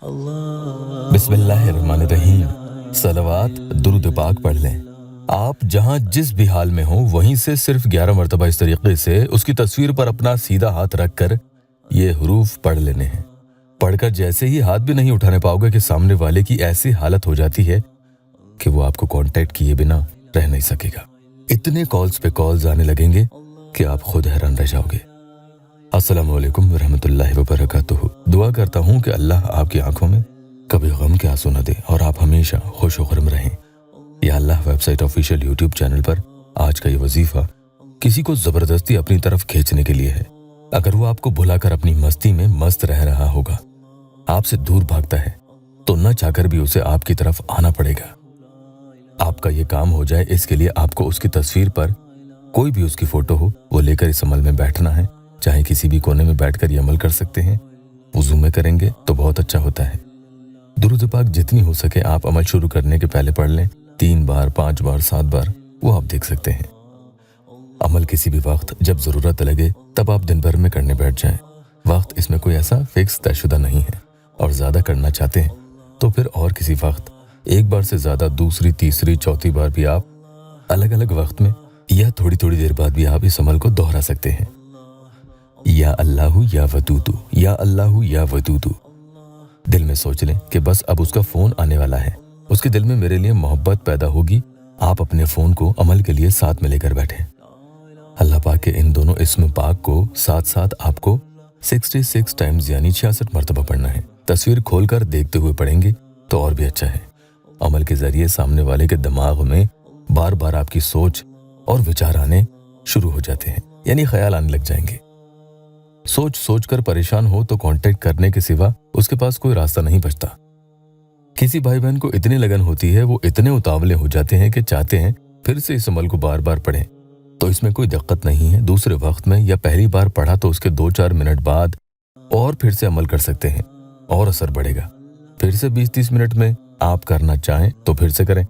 बिस्मिल्लाहिर्रहमानिर्रहीम। सलवात दुरूद पाक पढ़ लें। आप जहां जिस भी हाल में हो वहीं से सिर्फ 11 मरतबा इस तरीके से उसकी तस्वीर पर अपना सीधा हाथ रखकर ये हरूफ पढ़ लेने हैं। पढ़कर जैसे ही हाथ भी नहीं उठाने पाओगे कि सामने वाले की ऐसी हालत हो जाती है कि वो आपको कांटेक्ट किए बिना रह नहीं सकेगा। इतने कॉल्स पे कॉल्स आने लगेंगे कि आप खुद हैरान रह जाओगे। अस्सलामु अलैकुम रहमतुल्लाहि व बरकातुहू। दुआ करता हूँ कि अल्लाह आपकी आंखों में कभी गम के आंसू न दे और आप हमेशा खुश खुरम रहें। या अल्लाह वेबसाइट ऑफिशियल यूट्यूब चैनल पर आज का ये वजीफा किसी को जबरदस्ती अपनी तरफ खींचने के लिए है। अगर वो आपको भुलाकर अपनी मस्ती में मस्त रह रहा होगा, आपसे दूर भागता है, तो न चाहकर भी उसे आपकी तरफ आना पड़ेगा। आपका ये काम हो जाए इसके लिए आपको उसकी तस्वीर पर कोई भी उसकी फोटो हो वो लेकर इस अमल में बैठना है। चाहे किसी भी कोने में बैठकर ये अमल कर सकते हैं। वुजू में करेंगे तो बहुत अच्छा होता है। दुरूद पाक जितनी हो सके आप अमल शुरू करने के पहले पढ़ लें। 3 बार, 5 बार, 7 बार, वो आप देख सकते हैं। अमल किसी भी वक्त जब जरूरत लगे तब आप दिन भर में करने बैठ जाएं। वक्त इसमें कोई ऐसा फिक्स तयशुदा नहीं है। और ज्यादा करना चाहते हैं तो फिर और किसी वक्त एक बार से ज्यादा दूसरी, तीसरी, चौथी बार भी आप अलग अलग वक्त में या थोड़ी थोड़ी देर बाद भी आप इस अमल को दोहरा सकते हैं। या अल्लाहु या वदूदू, या अल्लाहु या वदूदू। दिल में सोच लें कि बस अब उसका फोन आने वाला है, उसके दिल में मेरे लिए मोहब्बत पैदा होगी। आप अपने फोन को अमल के लिए साथ में लेकर बैठें। अल्लाह पाक के इन दोनों इस्म पाक को साथ साथ आपको 66 टाइम्स यानी 66 मरतबा पढ़ना है। तस्वीर खोलकर देखते हुए पढ़ेंगे तो और भी अच्छा है। अमल के जरिए सामने वाले के दिमाग में बार बार आपकी सोच और विचार आने शुरू हो जाते हैं, यानी ख्याल आने लग जाएंगे। सोच सोच कर परेशान हो तो कांटेक्ट करने के सिवा उसके पास कोई रास्ता नहीं बचता। किसी भाई बहन को इतनी लगन होती है, वो इतने उतावले हो जाते हैं कि चाहते हैं फिर से इस अमल को बार बार पढ़ें, तो इसमें कोई दिक्कत नहीं है। दूसरे वक्त में या पहली बार पढ़ा तो उसके 2-4 मिनट बाद और फिर से अमल कर सकते हैं और असर बढ़ेगा। फिर से 20-30 मिनट में आप करना चाहें तो फिर से करें।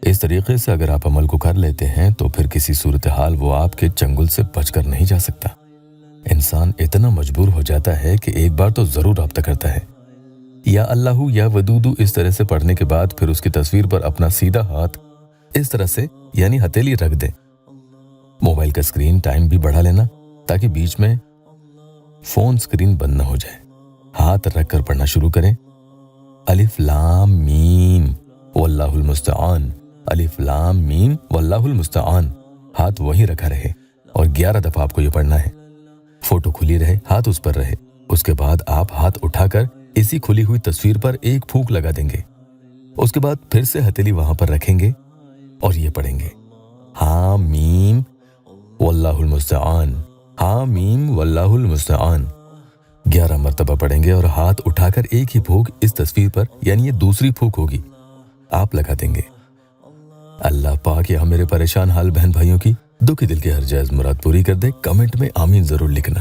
इस तरीके से अगर आप अमल को कर लेते हैं तो फिर किसी सूरत हाल वो आपके चंगुल से बचकर नहीं जा सकता। इंसान इतना मजबूर हो जाता है कि एक बार तो जरूर राब्ता करता है। या अल्लाहु या वदूदू इस तरह से पढ़ने के बाद फिर उसकी तस्वीर पर अपना सीधा हाथ इस तरह से यानी हथेली रख दें। मोबाइल का स्क्रीन टाइम भी बढ़ा लेना ताकि बीच में फोन स्क्रीन बंद न हो जाए। हाथ रखकर पढ़ना शुरू करें। अलिफ लाम मीम वल्लाहुल मुस्तआन, अलिफ लाम मीम वल्लाहुल मुस्तआन। हाथ वहीं रखा रहे और 11 दफा आपको ये पढ़ना है। फोटो खुली रहे, हाथ उस पर रहे। उसके बाद आप हाथ उठाकर इसी खुली हुई तस्वीर पर एक फूंक लगा देंगे। उसके बाद फिर से हथेली वहां पर रखेंगे और ये पढ़ेंगे हा मीम वल्लाहुल मुस्तआन, हा मीम वल्लाहुल मुस्तआन। 11 मरतबा पढ़ेंगे और हाथ उठाकर एक ही फूंक इस तस्वीर पर यानी ये दूसरी फूंक होगी आप लगा देंगे। अल्लाह पाक या मेरे परेशान हाल बहन भाइयों की दुखी दिल की हर जायज मुराद पूरी कर दे। कमेंट में आमीन जरूर लिखना।